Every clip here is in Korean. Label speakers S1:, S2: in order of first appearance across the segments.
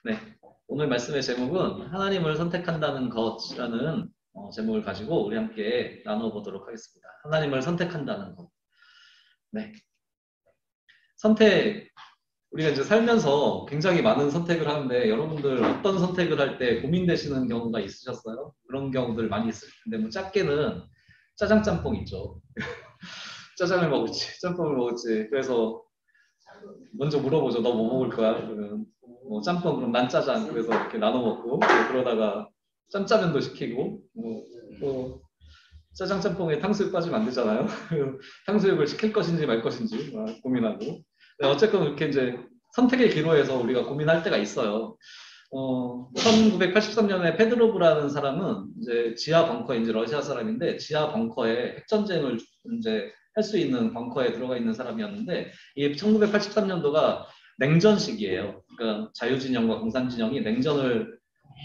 S1: 네, 오늘 말씀의 제목은 하나님을 선택한다는 것이라는 제목을 가지고 우리 함께 나눠보도록 하겠습니다. 하나님을 선택한다는 것. 네, 선택. 우리가 이제 살면서 굉장히 많은 선택을 하는데 여러분들 어떤 선택을 할 때 고민되시는 경우가 있으셨어요? 그런 경우들 많이 있을 텐데 뭐 작게는 짜장 짬뽕 있죠. 짜장을 먹을지 짬뽕을 먹을지 그래서 먼저 물어보죠. 너 뭐 먹을 거야? 그러면 뭐 짬뽕 그럼 난 짜장 그래서 이렇게 나눠 먹고 뭐 그러다가 짬짜면도 시키고 또 짜장 짬뽕에 탕수육 빠지면 안 되잖아요. 탕수육을 시킬 것인지 말 것인지 고민하고 네, 어쨌건 이렇게 이제 선택의 기로에서 우리가 고민할 때가 있어요. 1983년에 페드로브라는 사람은 이제 지하 벙커, 이제 러시아 사람인데 지하 벙커에 핵전쟁을 이제 할 수 있는 벙커에 들어가 있는 사람이었는데 이 1983년도가 냉전 시기예요. 그러니까 자유진영과 공산진영이 냉전을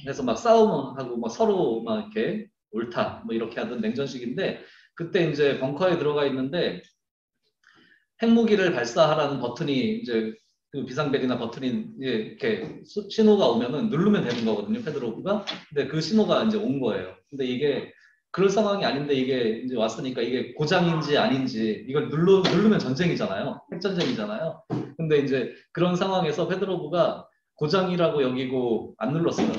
S1: 해서 막 싸움하고 막 서로 막 이렇게 옳다 뭐 이렇게 하던 냉전 시기인데 그때 이제 벙커에 들어가 있는데 핵무기를 발사하라는 버튼이 이제 그 비상벨이나 버튼이 이렇게 신호가 오면은 누르면 되는 거거든요, 페드로브가. 근데 그 신호가 이제 온 거예요. 근데 이게 그럴 상황이 아닌데 이게 이제 왔으니까 이게 고장인지 아닌지 이걸 누르면 전쟁이잖아요. 핵전쟁이잖아요. 근데 이제 그런 상황에서 페드로브가 고장이라고 여기고 안 눌렀어요.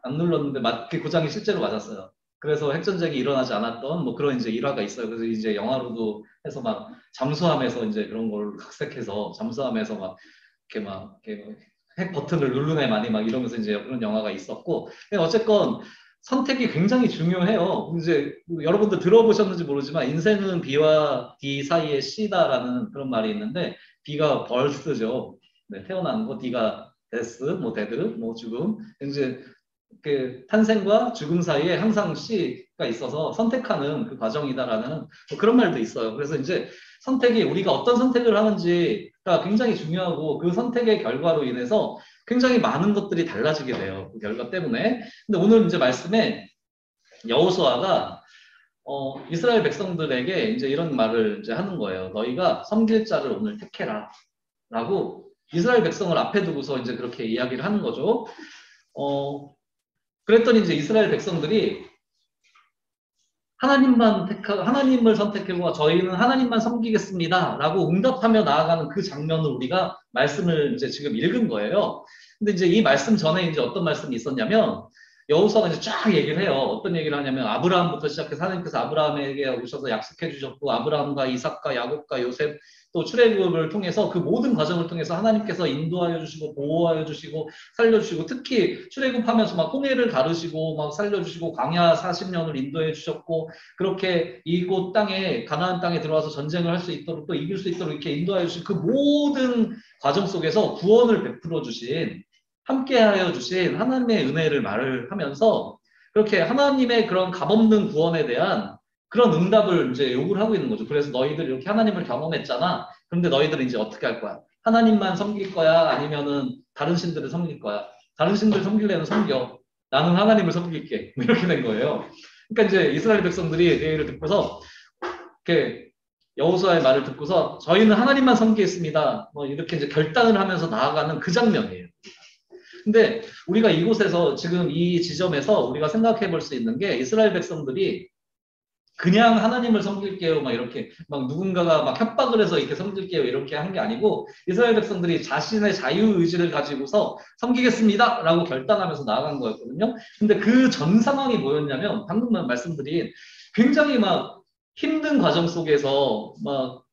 S1: 안 눌렀는데 그 고장이 실제로 맞았어요. 그래서 핵전쟁이 일어나지 않았던 뭐 그런 이제 일화가 있어요. 그래서 이제 영화로도 해서 막 잠수함에서 이제 그런 걸 각색해서 잠수함에서 막 이렇게 막 이렇게 핵 버튼을 누르네 많이 막 이러면서 이제 그런 영화가 있었고 어쨌건 선택이 굉장히 중요해요. 이제 여러분들 들어보셨는지 모르지만 인생은 B와 D 사이의 C다라는 그런 말이 있는데 B가 벌스죠. 네, 태어나는 거, D가 데스, 뭐 데드, 뭐 죽음. 이제 그 탄생과 죽음 사이에 항상 C가 있어서 선택하는 그 과정이다라는 뭐 그런 말도 있어요. 그래서 이제 선택이 우리가 어떤 선택을 하는지가 굉장히 중요하고 그 선택의 결과로 인해서 굉장히 많은 것들이 달라지게 돼요. 그 결과 때문에. 근데 오늘 이제 말씀에 여호수아가 이스라엘 백성들에게 이제 이런 말을 이제 하는 거예요. 너희가 섬길 자를 오늘 택해라. 라고 이스라엘 백성을 앞에 두고서 이제 그렇게 이야기를 하는 거죠. 그랬더니 이제 이스라엘 백성들이 하나님을 선택하고 저희는 하나님만 섬기겠습니다. 라고 응답하며 나아가는 그 장면을 우리가 말씀을 이제 지금 읽은 거예요. 근데 이제 이 말씀 전에 이제 어떤 말씀이 있었냐면, 여호수아가 이제 쫙 얘기를 해요. 어떤 얘기를 하냐면, 아브라함부터 시작해서 하나님께서 아브라함에게 오셔서 약속해 주셨고, 아브라함과 이삭과 야곱과 요셉, 또 출애굽을 통해서 그 모든 과정을 통해서 하나님께서 인도하여 주시고, 보호하여 주시고, 살려주시고, 특히 출애굽하면서 막 홍해를 가르시고, 막 살려주시고, 광야 40년을 인도해 주셨고, 그렇게 이곳 땅에 가나안 땅에 들어와서 전쟁을 할 수 있도록 또 이길 수 있도록 이렇게 인도하여 주신 그 모든 과정 속에서 구원을 베풀어 주신 함께하여 주신 하나님의 은혜를 말을 하면서 그렇게 하나님의 그런 값없는 구원에 대한 그런 응답을 이제 요구를 하고 있는 거죠. 그래서 너희들 이렇게 하나님을 경험했잖아. 그런데 너희들은 이제 어떻게 할 거야? 하나님만 섬길 거야? 아니면은 다른 신들을 섬길 거야? 다른 신들 섬길래는 섬겨. 나는 하나님을 섬길게. 이렇게 된 거예요. 그러니까 이제 이스라엘 백성들이 그 얘기를 듣고서 이렇게 여호수아의 말을 듣고서 저희는 하나님만 섬기겠습니다. 뭐 이렇게 이제 결단을 하면서 나아가는 그 장면이에요. 근데 우리가 이곳에서 지금 이 지점에서 우리가 생각해 볼 수 있는 게 이스라엘 백성들이 그냥 하나님을 섬길게요. 막 이렇게 막 누군가가 막 협박을 해서 이렇게 섬길게요. 이렇게 한 게 아니고 이스라엘 백성들이 자신의 자유 의지를 가지고서 섬기겠습니다라고 결단하면서 나아간 거였거든요. 근데 그 전 상황이 뭐였냐면 방금 말씀드린 굉장히 막 힘든 과정 속에서 막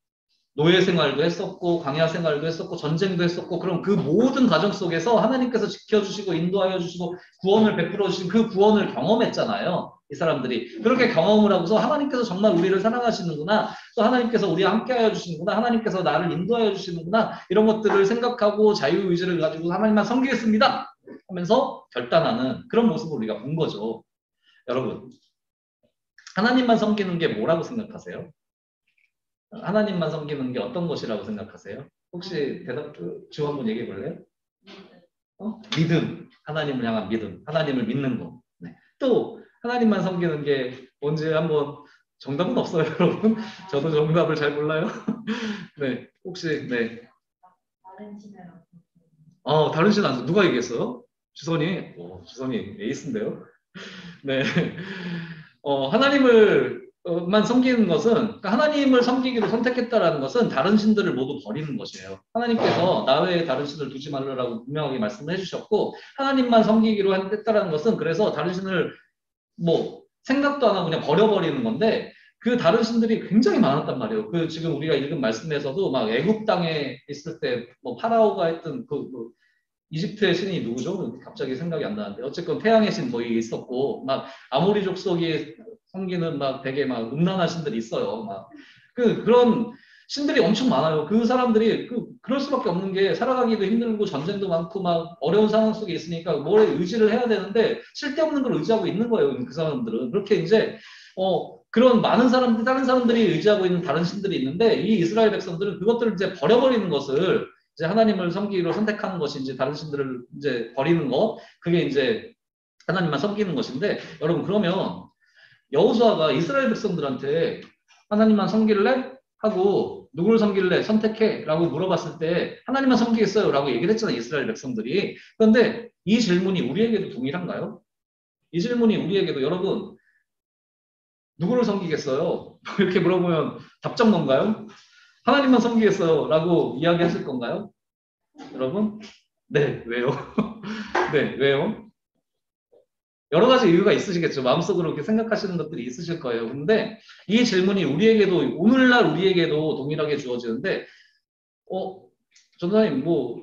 S1: 노예 생활도 했었고 광야 생활도 했었고 전쟁도 했었고 그럼 그 모든 과정 속에서 하나님께서 지켜주시고 인도하여 주시고 구원을 베풀어 주신 그 구원을 경험했잖아요. 이 사람들이 그렇게 경험을 하고서 하나님께서 정말 우리를 사랑하시는구나 또 하나님께서 우리와 함께하여 주시는구나 하나님께서 나를 인도하여 주시는구나 이런 것들을 생각하고 자유의지를 가지고 하나님만 섬기겠습니다 하면서 결단하는 그런 모습을 우리가 본 거죠. 여러분 하나님만 섬기는 게 뭐라고 생각하세요? 하나님만 섬기는 게 어떤 것이라고 생각하세요? 혹시 대답 주 한번 얘기해 볼래요? 믿음, 하나님을 향한 믿음, 하나님을 믿는 거. 네. 또 하나님만 섬기는 게 뭔지 한번 정답은 없어요, 여러분. 저도 정답을 잘 몰라요. 네, 혹시 네.
S2: 다른 신을
S1: 다른 신 안 누가 얘기했어요? 주선이 에이스인데요. 네. 하나님을만 섬기는 것은, 그러니까 하나님을 섬기기로 선택했다라는 것은 다른 신들을 모두 버리는 것이에요. 하나님께서 나 외에 다른 신을 두지 말라라고 분명하게 말씀을 해주셨고, 하나님만 섬기기로 했다라는 것은 그래서 다른 신을 뭐 생각도 안 하고 그냥 버려버리는 건데, 그 다른 신들이 굉장히 많았단 말이에요. 그 지금 우리가 읽은 말씀에서도 막 애굽 땅에 있을 때 뭐 파라오가 했던 이집트의 신이 누구죠? 갑자기 생각이 안 나는데 어쨌건 태양의 신 뭐 있었고 막 아모리 족속이 섬기는 막 되게 막 음란한 신들이 있어요. 막 그런 신들이 엄청 많아요. 그 사람들이 그럴 수밖에 없는 게 살아가기도 힘들고 전쟁도 많고 막 어려운 상황 속에 있으니까 뭐에 의지를 해야 되는데 쓸데없는 걸 의지하고 있는 거예요. 그 사람들은 그렇게 이제 그런 많은 사람들 다른 사람들이 의지하고 있는 다른 신들이 있는데 이 이스라엘 백성들은 그것들을 이제 버려버리는 것을 이제 하나님을 섬기기로 선택하는 것이 이제 다른 신들을 이제 버리는 것, 그게 이제 하나님만 섬기는 것인데, 여러분, 그러면 여호수아가 이스라엘 백성들한테 하나님만 섬길래? 하고, 누구를 섬길래? 선택해? 라고 물어봤을 때, 하나님만 섬기겠어요? 라고 얘기를 했잖아요, 이스라엘 백성들이. 그런데 이 질문이 우리에게도 동일한가요? 이 질문이 우리에게도, 여러분, 누구를 섬기겠어요? 이렇게 물어보면 답장 뭔가요? 하나님만 섬기겠어요? 라고 이야기하실 건가요? 여러분? 네, 왜요? 네, 왜요? 여러 가지 이유가 있으시겠죠. 마음속으로 이렇게 생각하시는 것들이 있으실 거예요. 근데 이 질문이 우리에게도, 오늘날 우리에게도 동일하게 주어지는데, 어, 전사님, 뭐,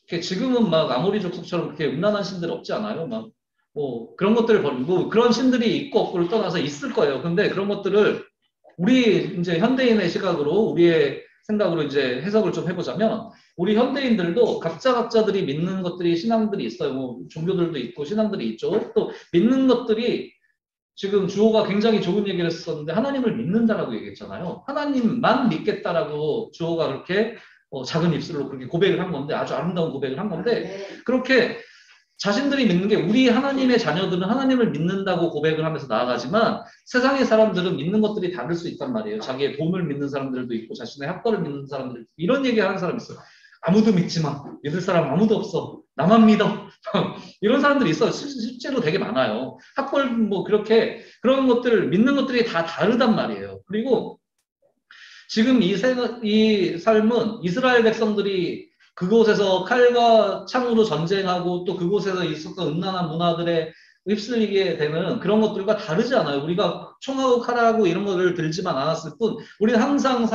S1: 이렇게 지금은 막 아모리 족속처럼 그렇게 음란한 신들 없지 않아요? 막, 뭐, 그런 것들을 버리고, 그런 신들이 있고 없고를 떠나서 있을 거예요. 근데 그런 것들을 우리 이제 현대인의 시각으로 우리의 생각으로 이제 해석을 좀 해보자면 우리 현대인들도 각자들이 믿는 것들이 신앙들이 있어요. 뭐 종교들도 있고 신앙들이 있죠. 또 믿는 것들이 지금 주호가 굉장히 좋은 얘기를 했었는데 하나님을 믿는다라고 얘기했잖아요. 하나님만 믿겠다라고 주호가 그렇게 작은 입술로 그렇게 고백을 한 건데 아주 아름다운 고백을 한 건데 그렇게 자신들이 믿는 게 우리 하나님의 자녀들은 하나님을 믿는다고 고백을 하면서 나아가지만 세상의 사람들은 믿는 것들이 다를 수 있단 말이에요. 자기의 봄을 믿는 사람들도 있고 자신의 학벌을 믿는 사람들도 있고 이런 얘기 하는 사람이 있어요. 아무도 믿지 마. 믿을 사람 아무도 없어. 나만 믿어. 이런 사람들이 있어요. 실제로 되게 많아요. 학벌 뭐 그렇게 그런 것들 믿는 것들이 다 다르단 말이에요. 그리고 지금 이 삶은 이스라엘 백성들이 그곳에서 칼과 창으로 전쟁하고 또 그곳에서 있었던 음란한 문화들에 휩쓸리게 되는 그런 것들과 다르지 않아요. 우리가 총하고 칼하고 이런 거를 들지만 않았을 뿐, 우리는 항상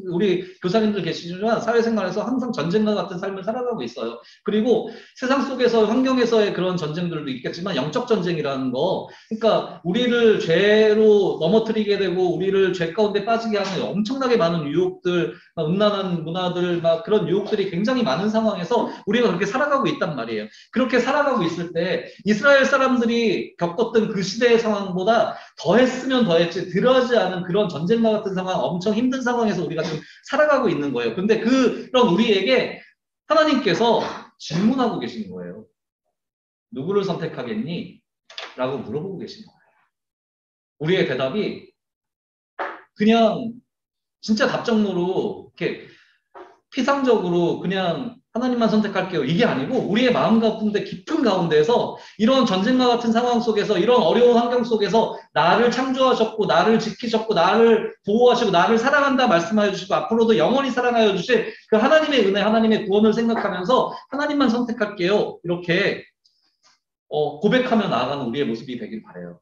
S1: 우리 교사님들 계시지만 사회생활에서 항상 전쟁과 같은 삶을 살아가고 있어요. 그리고 세상 속에서, 환경에서의 그런 전쟁들도 있겠지만 영적 전쟁이라는 거, 그러니까 우리를 죄로 넘어뜨리게 되고 우리를 죄 가운데 빠지게 하는 엄청나게 많은 유혹들, 음란한 문화들, 막 그런 유혹들이 굉장히 많은 상황에서 우리가 그렇게 살아가고 있단 말이에요. 그렇게 살아가고 있을 때 이스라엘 사람들이 겪었던 그 시대의 상황보다 더했으면 더했지 덜하지 않은 그런 전쟁과 같은 상황, 엄청 힘든 상황에서 우리가 지금 살아가고 있는 거예요. 근데 그런 우리에게 하나님께서 질문하고 계신 거예요. 누구를 선택하겠니? 라고 물어보고 계신 거예요. 우리의 대답이 그냥 진짜 답정너로 이렇게 피상적으로 그냥 하나님만 선택할게요. 이게 아니고 우리의 마음 가운데 깊은 가운데서 이런 전쟁과 같은 상황 속에서 이런 어려운 환경 속에서 나를 창조하셨고 나를 지키셨고 나를 보호하시고 나를 사랑한다 말씀하여 주시고 앞으로도 영원히 사랑하여 주실 그 하나님의 은혜 하나님의 구원을 생각하면서 하나님만 선택할게요. 이렇게 고백하며 나아가는 우리의 모습이 되길 바라요.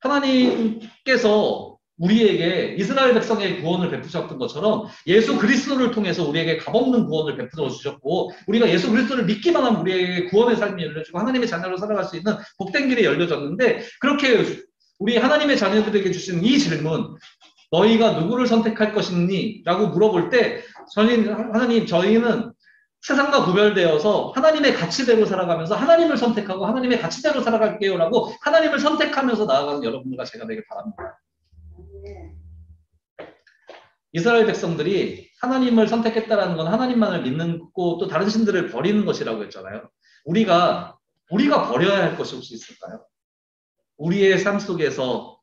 S1: 하나님께서 우리에게 이스라엘 백성의 구원을 베푸셨던 것처럼 예수 그리스도를 통해서 우리에게 값없는 구원을 베풀어 주셨고 우리가 예수 그리스도를 믿기만 하면 우리에게 구원의 삶이 열려지고 하나님의 자녀로 살아갈 수 있는 복된 길이 열려졌는데 그렇게 우리 하나님의 자녀들에게 주신 이 질문 너희가 누구를 선택할 것이니? 라고 물어볼 때 하나님 저희는 세상과 구별되어서 하나님의 가치대로 살아가면서 하나님을 선택하고 하나님의 가치대로 살아갈게요 라고 하나님을 선택하면서 나아가는 여러분들과 제가 되길 바랍니다. 이스라엘 백성들이 하나님을 선택했다는 건 하나님만을 믿는 거고 또 다른 신들을 버리는 것이라고 했잖아요. 우리가 버려야 할 것이 혹시 있을까요? 우리의 삶 속에서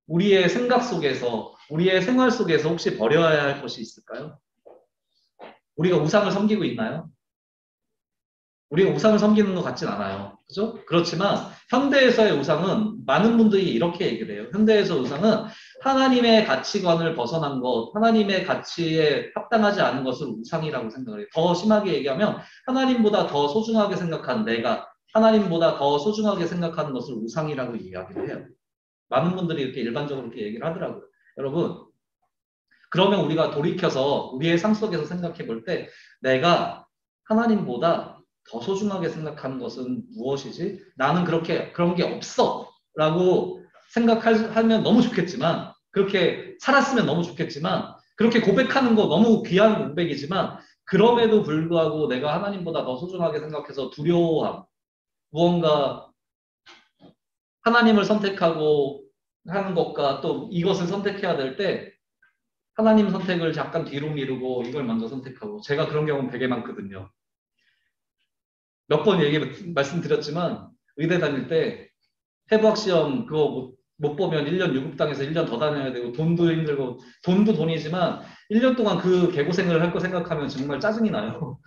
S1: 우리의 생각 속에서 우리의 생활 속에서 혹시 버려야 할 것이 있을까요? 우리가 우상을 섬기고 있나요? 우리가 우상을 섬기는 것 같진 않아요. 그죠? 그렇지만 현대에서의 우상은 많은 분들이 이렇게 얘기를 해요. 현대에서 우상은 하나님의 가치관을 벗어난 것, 하나님의 가치에 합당하지 않은 것을 우상이라고 생각을 해요. 더 심하게 얘기하면 하나님보다 더 소중하게 생각한 내가 하나님보다 더 소중하게 생각하는 것을 우상이라고 이야기를 해요. 많은 분들이 이렇게 일반적으로 이렇게 얘기를 하더라고요. 여러분, 그러면 우리가 돌이켜서 우리의 삶 속에서 생각해 볼 때 내가 하나님보다 더 소중하게 생각하는 것은 무엇이지? 나는 그런 게 없어. 라고 생각하면 너무 좋겠지만, 그렇게 살았으면 너무 좋겠지만, 그렇게 고백하는 거 너무 귀한 고백이지만, 그럼에도 불구하고 내가 하나님보다 더 소중하게 생각해서 두려워함, 무언가 하나님을 선택하고 하는 것과 또 이것을 선택해야 될 때, 하나님 선택을 잠깐 뒤로 미루고 이걸 먼저 선택하고, 제가 그런 경우는 되게 많거든요. 몇 번 말씀드렸지만 의대 다닐 때 해부학 시험 그거 못 보면 1년 유급당해서 1년 더 다녀야 되고 돈도 힘들고 돈도 돈이지만 1년 동안 그 개고생을 할 거 생각하면 정말 짜증이 나요.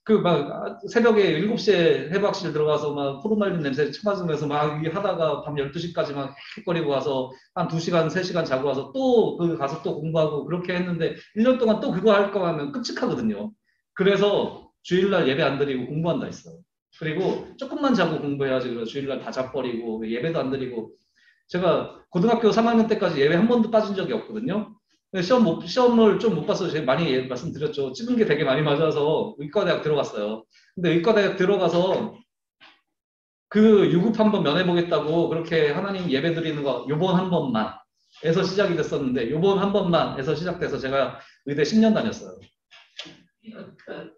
S1: 그 막 새벽에 7시에 해부학실 들어가서 막 포르말린 냄새 쳐맞으면서 막 하다가 밤 12시까지 막 헥거리고 와서 한 2시간, 3시간 자고 와서 또 그 가서 또 공부하고 그렇게 했는데 1년 동안 또 그거 할 거 하면 끔찍하거든요. 그래서 주일날 예배 안 드리고 공부한다 했어요. 그리고 조금만 자고 공부해야지. 그래서 주일날 다 자버리고 예배도 안 드리고 제가 고등학교 3학년 때까지 예배 한 번도 빠진 적이 없거든요. 시험을 좀 못 봐서 제가 많이 말씀드렸죠. 찍은 게 되게 많이 맞아서 의과대학 들어갔어요. 근데 의과대학 들어가서 그 유급 한번 면해보겠다고 그렇게 하나님 예배 드리는 거 요번 한 번만 에서 시작이 됐었는데 요번 한 번만 에서 시작돼서 제가 의대 10년 다녔어요.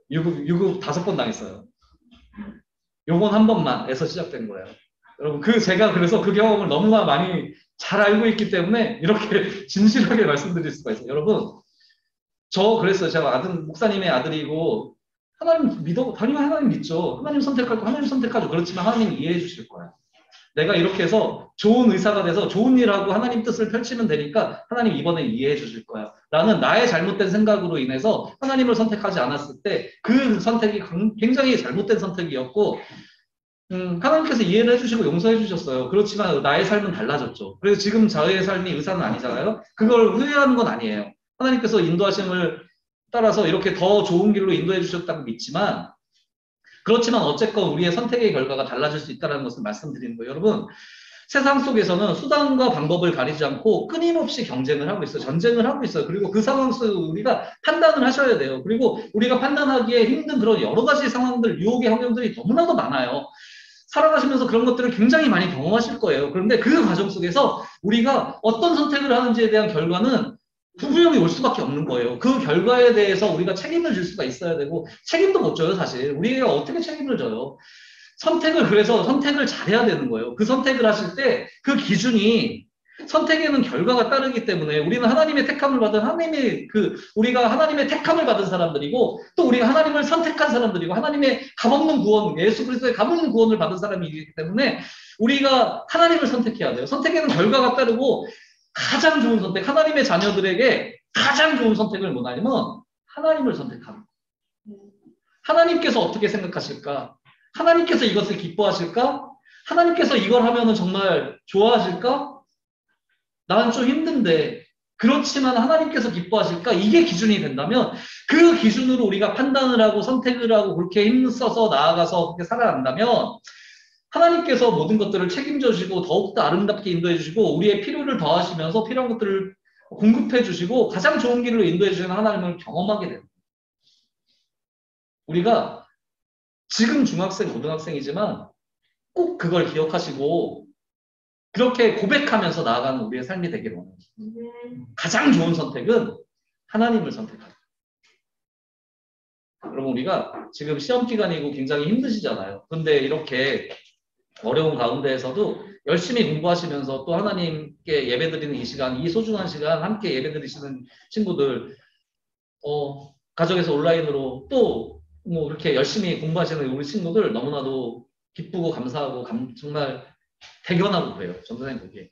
S1: 유급 5번 당했어요. 요번 한 번만 에서 시작된 거예요. 여러분 제가 그래서 그 경험을 너무나 많이 잘 알고 있기 때문에 이렇게 진실하게 말씀드릴 수가 있어요. 여러분 저 그랬어요. 제가 목사님의 아들이고 하나님 당연히 하나님 믿죠. 하나님 선택할 거 하나님 선택하죠. 그렇지만 하나님 이해해 주실 거예요. 내가 이렇게 해서 좋은 의사가 돼서 좋은 일하고 하나님 뜻을 펼치면 되니까 하나님 이번에 이해해 주실 거야. 라는 나의 잘못된 생각으로 인해서 하나님을 선택하지 않았을 때 그 선택이 굉장히 잘못된 선택이었고 하나님께서 이해를 해주시고 용서해 주셨어요. 그렇지만 나의 삶은 달라졌죠. 그래서 지금 저의 삶이 의사는 아니잖아요. 그걸 후회하는 건 아니에요. 하나님께서 인도하심을 따라서 이렇게 더 좋은 길로 인도해 주셨다고 믿지만 그렇지만 어쨌건 우리의 선택의 결과가 달라질 수 있다는 것을 말씀드리는 거예요. 여러분 세상 속에서는 수단과 방법을 가리지 않고 끊임없이 경쟁을 하고 있어요. 전쟁을 하고 있어요. 그리고 그 상황 속에서 우리가 판단을 하셔야 돼요. 그리고 우리가 판단하기에 힘든 그런 여러 가지 상황들, 유혹의 환경들이 너무나도 많아요. 살아가시면서 그런 것들을 굉장히 많이 경험하실 거예요. 그런데 그 과정 속에서 우리가 어떤 선택을 하는지에 대한 결과는 후유증이 올 수밖에 없는 거예요. 그 결과에 대해서 우리가 책임을 질 수가 있어야 되고 책임도 못 져요, 사실. 우리가 어떻게 책임을 져요? 그래서 선택을 잘해야 되는 거예요. 그 선택을 하실 때 그 기준이 선택에는 결과가 따르기 때문에 우리는 하나님의 택함을 받은 우리가 하나님의 택함을 받은 사람들이고 또 우리가 하나님을 선택한 사람들이고 하나님의 값없는 구원, 예수 그리스도의 값없는 구원을 받은 사람이기 때문에 우리가 하나님을 선택해야 돼요. 선택에는 결과가 따르고 가장 좋은 선택, 하나님의 자녀들에게 가장 좋은 선택을 뭐냐면 하나님을 선택합니다. 하나님께서 어떻게 생각하실까? 하나님께서 이것을 기뻐하실까? 하나님께서 이걸 하면은 정말 좋아하실까? 나는 좀 힘든데 그렇지만 하나님께서 기뻐하실까? 이게 기준이 된다면 그 기준으로 우리가 판단을 하고 선택을 하고 그렇게 힘써서 나아가서 그렇게 살아간다면 하나님께서 모든 것들을 책임져 주시고 더욱더 아름답게 인도해 주시고 우리의 필요를 더하시면서 필요한 것들을 공급해 주시고 가장 좋은 길로 인도해 주시는 하나님을 경험하게 됩니다. 우리가 지금 중학생, 고등학생이지만 꼭 그걸 기억하시고 그렇게 고백하면서 나아가는 우리의 삶이 되기를 원합니다. 가장 좋은 선택은 하나님을 선택하자. 여러분 우리가 지금 시험 기간이고 굉장히 힘드시잖아요. 그런데 이렇게 어려운 가운데에서도 열심히 공부하시면서 또 하나님께 예배드리는 이 시간, 이 소중한 시간 함께 예배드리시는 친구들 가정에서 온라인으로 또 뭐 이렇게 열심히 공부하시는 우리 친구들 너무나도 기쁘고 감사하고 정말 대견하고 그래요. 전선생님 보기에.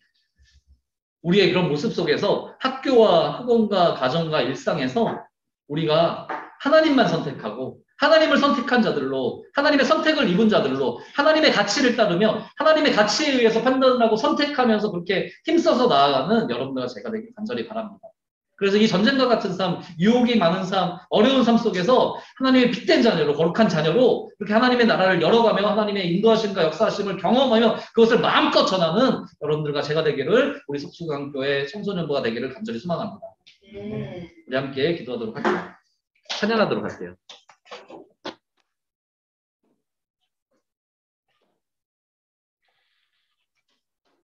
S1: 우리의 그런 모습 속에서 학교와 학원과 가정과 일상에서 우리가 하나님만 선택하고 하나님을 선택한 자들로, 하나님의 선택을 입은 자들로, 하나님의 가치를 따르며 하나님의 가치에 의해서 판단을 하고 선택하면서 그렇게 힘써서 나아가는 여러분들과 제가 되길 간절히 바랍니다. 그래서 이 전쟁과 같은 삶, 유혹이 많은 삶, 어려운 삶 속에서 하나님의 핏된 자녀로, 거룩한 자녀로 그렇게 하나님의 나라를 열어가며 하나님의 인도하심과 역사하심을 경험하며 그것을 마음껏 전하는 여러분들과 제가 되기를, 우리 석수강교회 청소년부가 되기를 간절히 소망합니다. 우리 함께 기도하도록 할게요. 찬양하도록 할게요.